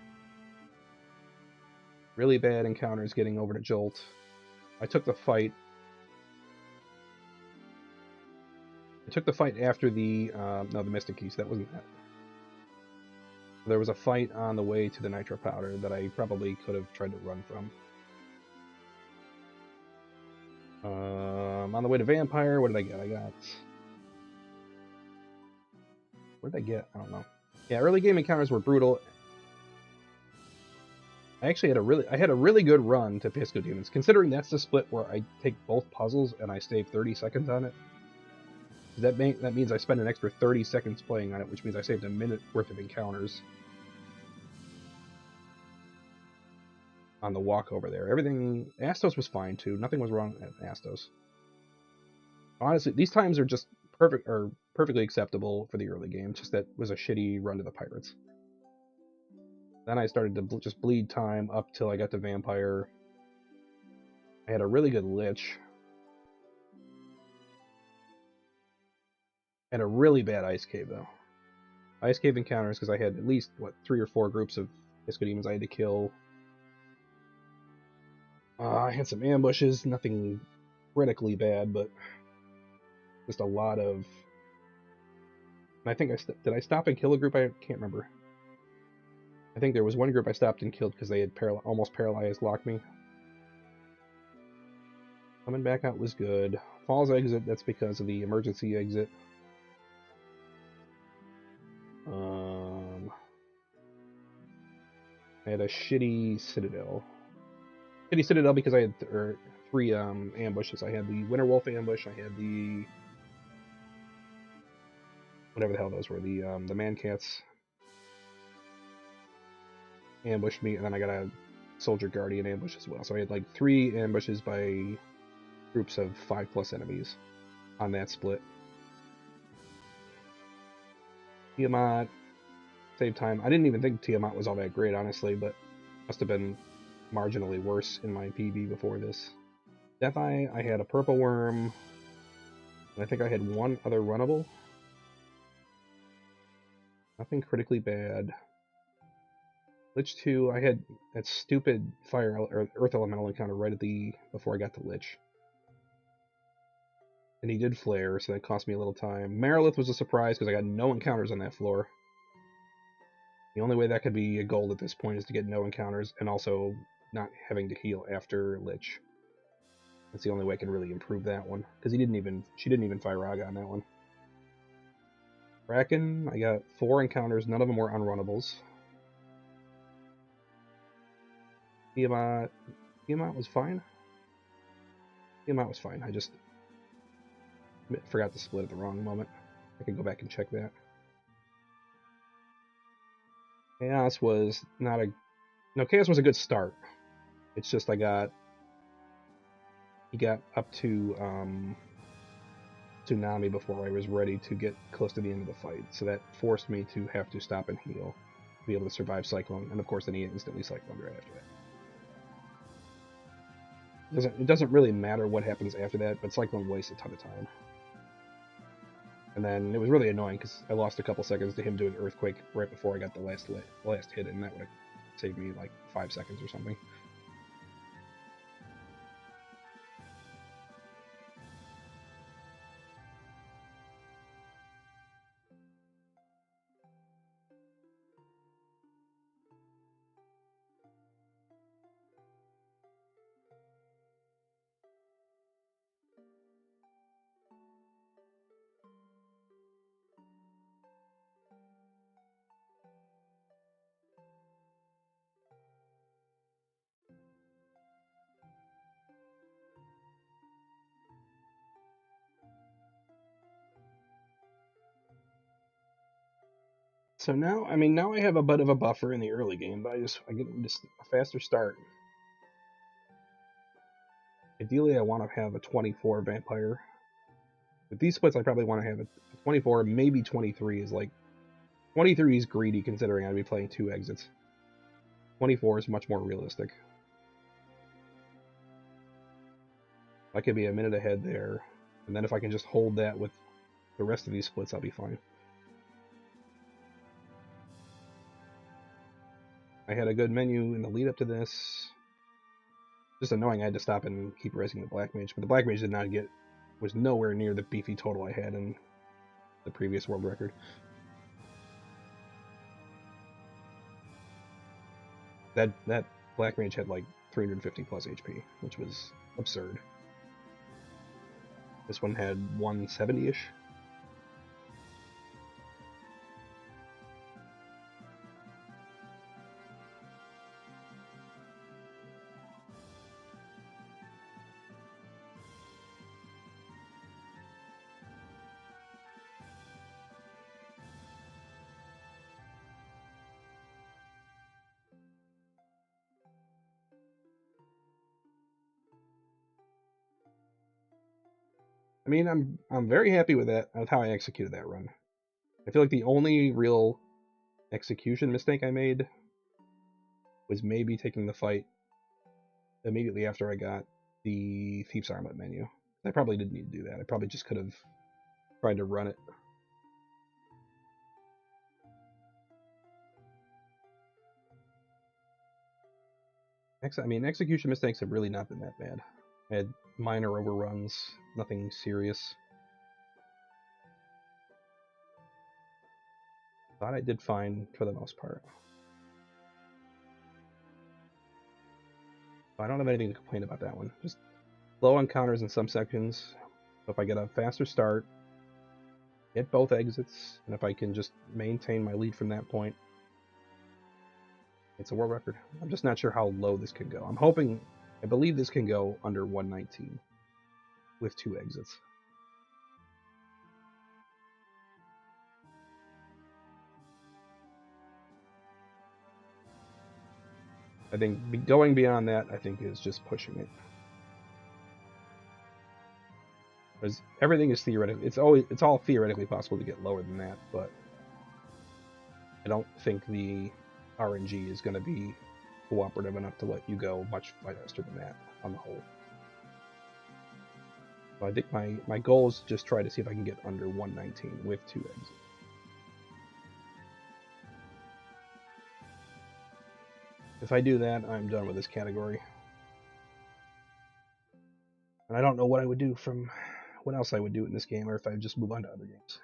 Really bad encounters getting over to Jolt. I took the fight. After the no, the Mystic Key, so that wasn't that. There was a fight on the way to the Nitro Powder that I probably could have tried to run from. On the way to Vampire, what did I get? What did I get? I don't know. Yeah, early game encounters were brutal. I actually had a really good run to Pisco Demons, considering that's the split where I take both puzzles and I save 30 seconds on it. That means I spend an extra 30 seconds playing on it, which means I saved a minute worth of encounters on the walk over there. Everything, Astos was fine too. Nothing was wrong at Astos. Honestly, these times are just perfectly acceptable for the early game. Just that was a shitty run to the pirates. Then I started to just bleed time up till I got to Vampire. I had a really good Lich. And a really bad Ice Cave, though. Ice Cave encounters, because I had at least, 3 or 4 groups of Pisco Demons I had to kill. I had some ambushes, nothing critically bad, but just a lot of... And I think did I stop and kill a group? I can't remember. I think there was one group I stopped and killed because they had almost paralyzed locked me. Coming back out was good. Falls exit, that's because of the emergency exit. I had a shitty Citadel. Shitty Citadel because I had 3 ambushes. I had the Winterwolf ambush, I had the... whatever the hell those were, the Mancats ambushed me, and then I got a Soldier Guardian ambush as well. So I had like 3 ambushes by groups of 5+ enemies on that split. Tiamat, save time. I didn't even think Tiamat was all that great, honestly, but must have been marginally worse in my PB before this. Death Eye, I had a Purple Worm, and I think I had 1 other runnable. Nothing critically bad. Lich 2, I had that stupid fire or earth elemental encounter right at before I got to Lich. And he did flare, so that cost me a little time. Marilith was a surprise because I got no encounters on that floor. The only way that could be a goal at this point is to get no encounters and also not having to heal after Lich. That's the only way I can really improve that one, because she didn't even fire Raga on that one. Kraken, I got 4 encounters, none of them were unrunnables. Tiamat was fine. Tiamat was fine. I just forgot to split at the wrong moment. I can go back and check that. Chaos was not a... No, Chaos was a good start. It's just he got up to Tsunami before I was ready to get close to the end of the fight, so that forced me to have to stop and heal to be able to survive Cyclone, and of course then he instantly Cycloned right after that. It doesn't really matter what happens after that, but Cyclone wastes a ton of time. And then it was really annoying because I lost a couple seconds to him doing Earthquake right before I got the last hit, and that would have saved me like 5 seconds or something. So now, I mean, now I have a bit of a buffer in the early game, but I get just a faster start. Ideally, I want to have a 24 vampire. With these splits, I probably want to have a 24, maybe 23 is like... 23 is greedy considering I'd be playing 2 exits. 24 is much more realistic. I could be a minute ahead there, and then if I can just hold that with the rest of these splits, I'll be fine. I had a good menu in the lead up to this. Just annoying I had to stop and keep raising the Black Mage, but the Black Mage was nowhere near the beefy total I had in the previous world record. That Black Mage had like 350 plus HP, which was absurd. This one had 170-ish. I mean, I'm very happy with how I executed that run. I feel like the only real execution mistake I made was maybe taking the fight immediately after I got the Thief's Armlet menu. I probably didn't need to do that. I probably just could have tried to run it. I mean, execution mistakes have really not been that bad. I had minor overruns, nothing serious. Thought I did fine for the most part. I don't have anything to complain about that one. Just low encounters in some sections. If I get a faster start, get both exits, and if I can just maintain my lead from that point, it's a world record. I'm just not sure how low this can go. I believe this can go under 119 with 2 exits. I think going beyond that, I think, is just pushing it. Because everything is theoretical. It's all theoretically possible to get lower than that, but I don't think the RNG is going to be cooperative enough to let you go much faster than that on the whole. So I think my goal is to just try to see if I can get under 119 with 2 exits. If I do that, I'm done with this category. And I don't know what else I would do in this game, or if I would just move on to other games.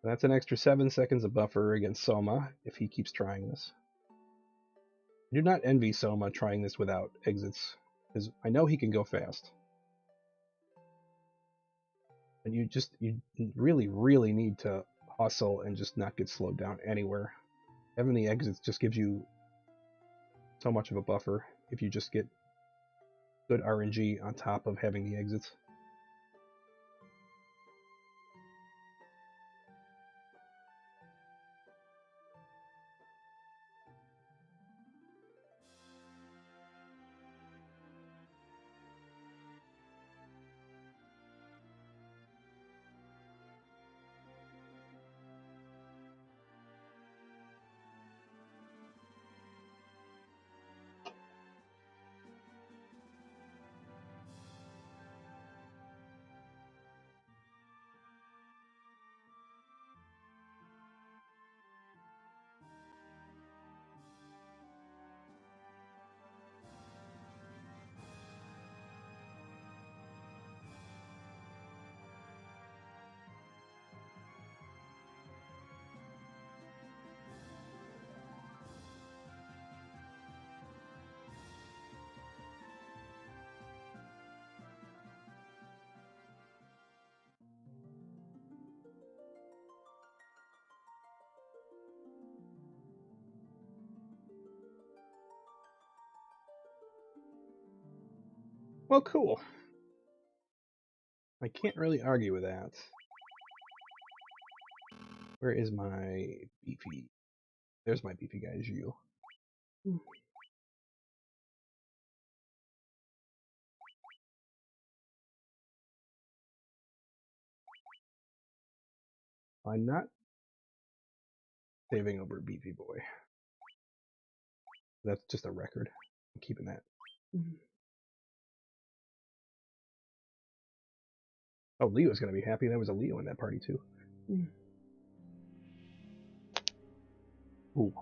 That's an extra 7 seconds of buffer against Soma, if he keeps trying this. I do not envy Soma trying this without exits, because I know he can go fast. And you really, really need to hustle and just not get slowed down anywhere. Having the exits just gives you so much of a buffer if you just get good RNG on top of having the exits. Well, cool. I can't really argue with that. Where is my beefy? There's my beefy guy, you. I'm not saving over beefy boy. That's just a record. I'm keeping that. Oh, Leo's gonna be happy. There was a Leo in that party too. Ooh.